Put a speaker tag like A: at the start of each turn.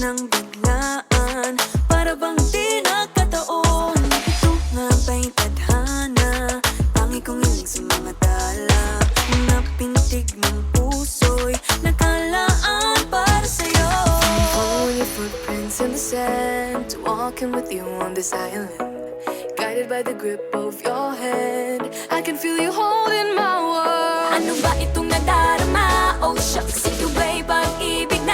A: ng biglaan, para bang di nagkataon. Ito nga ba'y tadhana, tangi kong hiling sa mga tala. Mga pintig ng puso'y nakalaan para sa'yo.
B: Following your footprints in the sand, walking with you on this island, guided by the grip of your hand. I can feel you holding my world.
A: Ano ba itong nadarama? Oh shucks, ito ba'y pag-ibig